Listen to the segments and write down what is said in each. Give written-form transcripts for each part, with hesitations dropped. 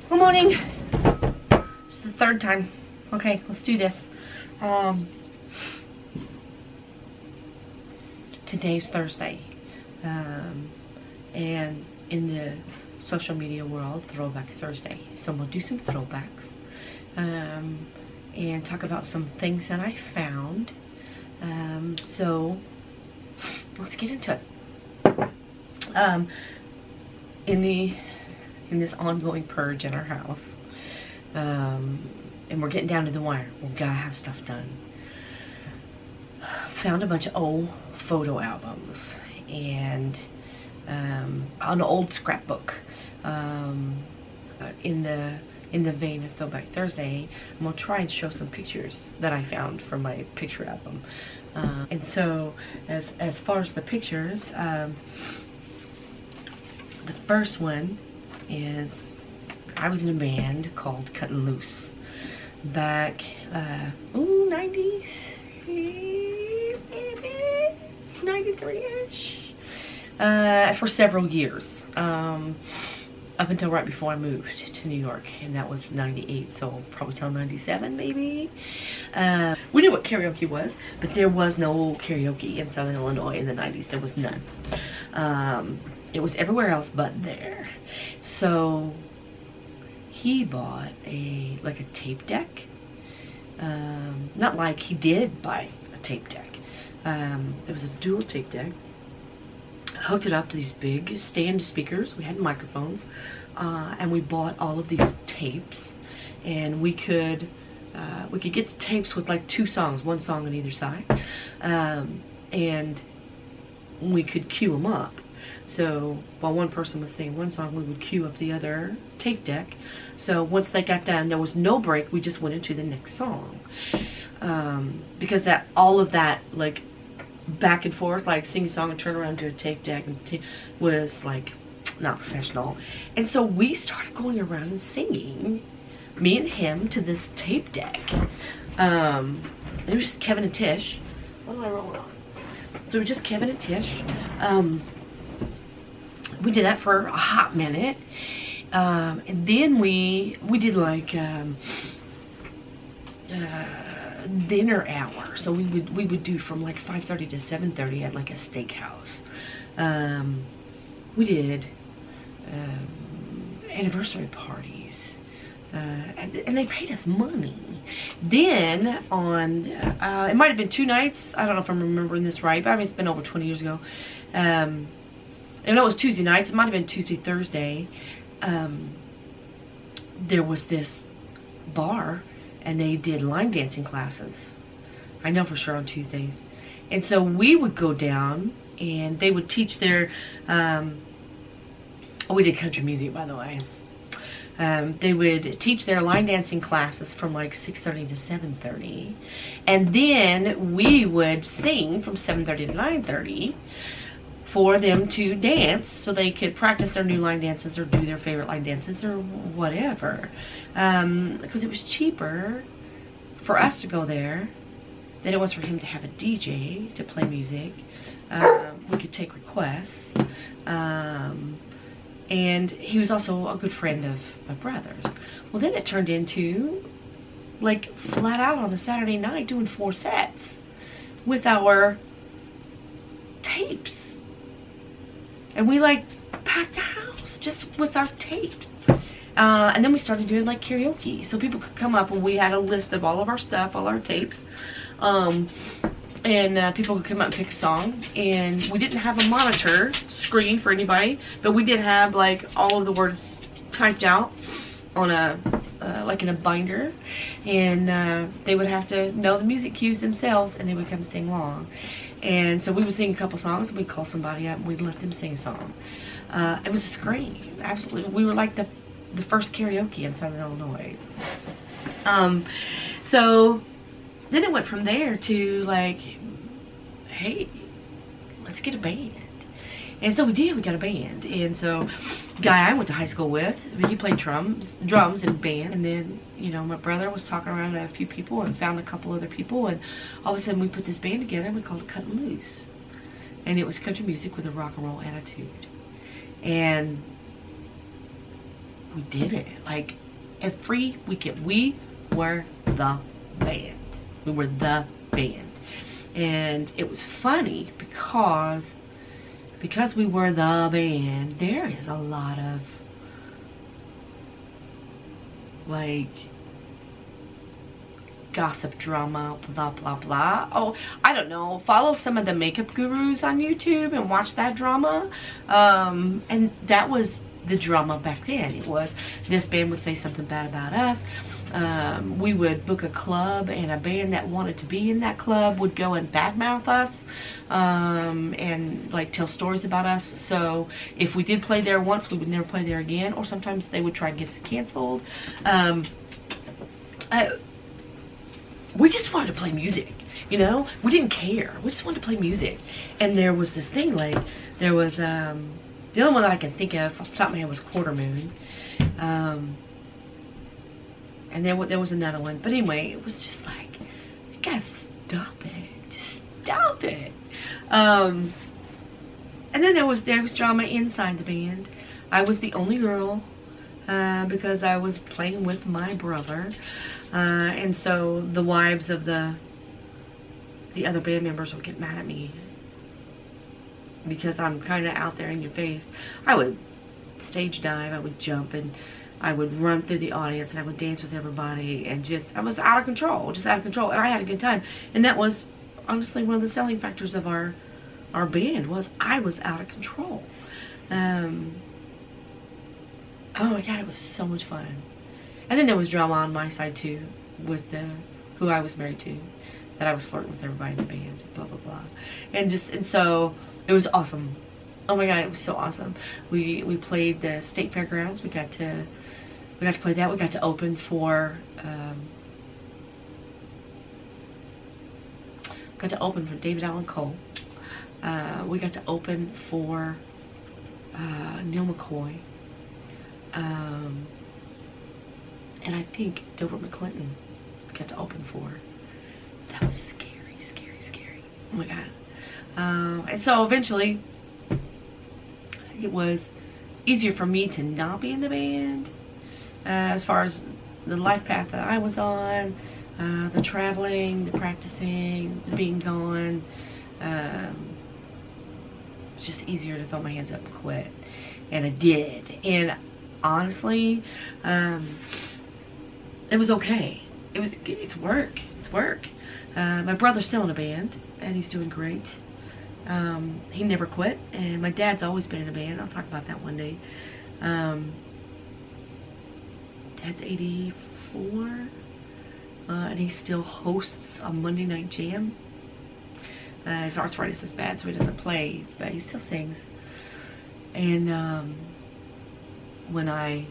Good morning. It's the third time. Okay, let's do this. Today's Thursday. And in the social media world, Throwback Thursday. So we'll do some throwbacks. And talk about some things that I found. So let's get into it. In this ongoing purge in our house, and we're getting down to the wire. We gotta have stuff done. Found a bunch of old photo albums and an old scrapbook. In the vein of Throwback Thursday, I'm gonna try and show some pictures that I found from my picture album. And so, as far as the pictures, the first one is I was in a band called Cuttin Loose back 90s, maybe 93-ish, for several years, up until right before I moved to New York, and that was 98, so probably till 97 maybe. We knew what karaoke was, but there was no karaoke in Southern Illinois in the 90s. There was none. It was everywhere else but there. So he bought a tape deck. Not like he did buy a tape deck. It was a dual tape deck. Hooked it up to these big stand speakers. We had microphones, and we bought all of these tapes, and we could get the tapes with like 2 songs, 1 song on either side, and we could cue them up. So while one person was singing one song, we would cue up the other tape deck. So once they got done, there was no break. We just went into the next song, because all of that like back and forth, like sing a song and turn around to a tape deck, and was like not professional. And so we started going around and singing, me and him, to this tape deck. And it was just Kevin and Tish. What am I rolling on? So it was just Kevin and Tish. We did that for a hot minute, and then we did like dinner hour. So we would do from like 5:30 to 7:30 at Like A Steakhouse. We did anniversary parties, and they paid us money. Then on it might have been 2 nights. I don't know if I'm remembering this right, but I mean it's been over 20 years ago. I know it was Tuesday nights. It might have been Tuesday, Thursday. There was this bar, and they did line dancing classes. I know for sure on Tuesdays. And so we would go down, and they would teach their, we did country music, by the way. They would teach their line dancing classes from like 6:30 to 7:30. And then we would sing from 7:30 to 9:30. For them to dance, so they could practice their new line dances or do their favorite line dances or whatever, because it was cheaper for us to go there than it was for him to have a DJ to play music. We could take requests, and he was also a good friend of my brother's. Well, then it turned into like flat out on a Saturday night doing 4 sets with our tapes. And we like packed the house just with our tapes. And then we started doing like karaoke. So people could come up, and we had a list of all of our stuff, all our tapes. And people could come up and pick a song. And we didn't have a monitor screen for anybody, but we did have like all of the words typed out on a, like in a binder. And they would have to know the music cues themselves, and they would come sing along. And so we would sing a couple songs, and we'd call somebody up, and we'd let them sing a song. It was just great. Absolutely. We were like the first karaoke in Southern Illinois. So then it went from there to like, hey, let's get a band. And so we did. We got a band. And so the guy I went to high school with, he played drums in band. And then, you know, my brother was talking around to a few people and found a couple other people. And all of a sudden we put this band together, and we called it Cuttin Loose. And it was country music with a rock and roll attitude. And we did it. Like, every weekend, we were the band. We were the band. And it was funny because we were the band, there is a lot of, like, gossip drama, blah blah blah. Oh, I don't know, follow some of the makeup gurus on YouTube and watch that drama. And that was the drama back then. It was, this band would say something bad about us. We would book a club, and a band that wanted to be in that club would go and badmouth us, and like tell stories about us. So if we did play there once, we would never play there again, or sometimes they would try and get us canceled. We just wanted to play music, you know? We didn't care. We just wanted to play music. And there was this thing, like, there was, the only one that I can think of off the top of my head was Quarter Moon. And then there was another one. But anyway, it was just like, you guys stop it. Just stop it. And then there was drama inside the band. I was the only girl. Because I was playing with my brother, and so the wives of the other band members would get mad at me because I'm kind of out there in your face. I would stage dive, I would jump, and I would run through the audience, and I would dance with everybody, and I was out of control, and I had a good time. And that was honestly one of the selling factors of our band, was I was out of control. Oh my God, it was so much fun. And then there was drama on my side too, with who I was married to, that I was flirting with everybody in the band, blah blah blah. And so it was awesome. Oh my God, it was so awesome. We played the state fairgrounds. We got to play that. We got to open for David Allan Cole. We got to open for Neil McCoy. And I think Dilbert McClinton got to open for. That was scary, scary, scary. Oh my God. And so eventually, it was easier for me to not be in the band, as far as the life path that I was on, the traveling, the practicing, the being gone. It's just easier to throw my hands up and quit. And I did. And honestly, it was okay. It's work. It's work. My brother's still in a band, and he's doing great. He never quit, and my dad's always been in a band. I'll talk about that one day. Dad's 84, and he still hosts a Monday Night Jam. His arthritis is bad, so he doesn't play, but he still sings. And when I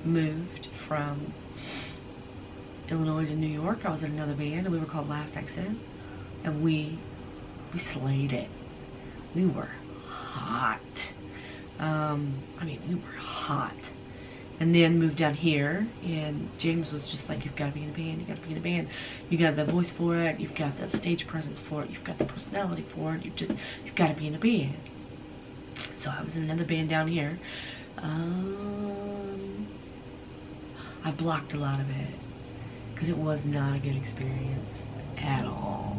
moved from Illinois to New York, I was in another band, and we were called Last Exit, and we slayed it. We were hot. I mean, we were hot. And then moved down here, and James was just like, you've got to be in a band, you got to be in a band. You got the voice for it, you've got the stage presence for it, you've got the personality for it, you've got to be in a band. So I was in another band down here. I blocked a lot of it because it was not a good experience at all.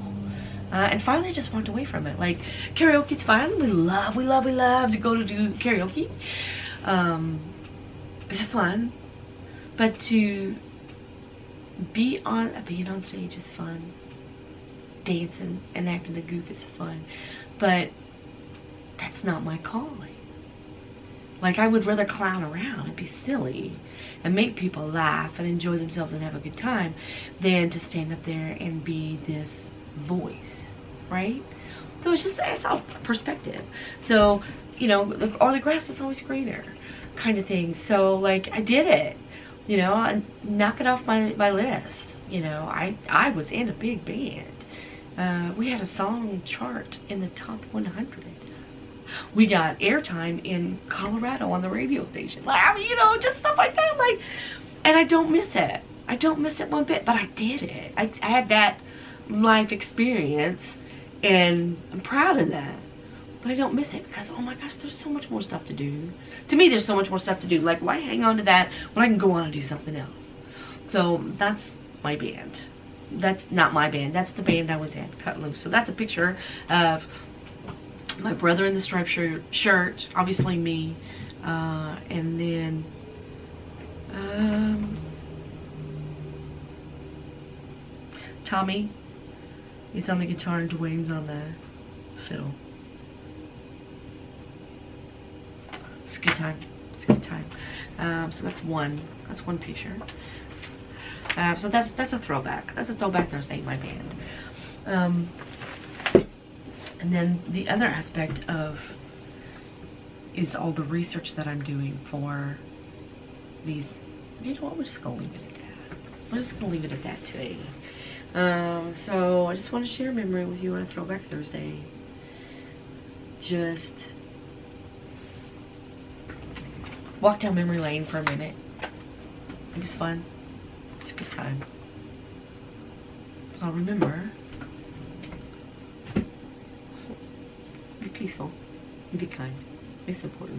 And finally I just walked away from it. Like, karaoke's fun. We love to go to do karaoke. It's fun. But to being on stage is fun. Dancing and acting a goof is fun. But that's not my calling. Like, I would rather clown around and be silly and make people laugh and enjoy themselves and have a good time than to stand up there and be this voice, right? So it's all perspective. So, you know, or the grass is always greener kind of thing. So, like, I did it, you know, I knock it off my list. You know, I was in a big band. We had a song chart in the top 100. We got airtime in Colorado on the radio station. Like, I mean, you know, just stuff like that. Like, and I don't miss it. I don't miss it one bit, but I did it. I had that life experience, and I'm proud of that. but I don't miss it because, oh my gosh, there's so much more stuff to do. To me, there's so much more stuff to do. Like, why hang on to that when I can go on and do something else? So that's my band. That's not my band. That's the band I was in, Cuttin Loose. So that's a picture of my brother in the striped shirt, obviously me, and then Tommy. He's on the guitar and Dwayne's on the fiddle. It's a good time. It's a good time. So that's one picture. So that's a throwback. That's a throwback Thursday, my band. And then the other aspect of is all the research that I'm doing for these. You know what? We're just gonna leave it at that. We're just gonna leave it at that today. So I just want to share a memory with you on a Throwback Thursday. Just walk down memory lane for a minute. It was fun. It's a good time. I'll remember. Be peaceful. Be kind. It's important.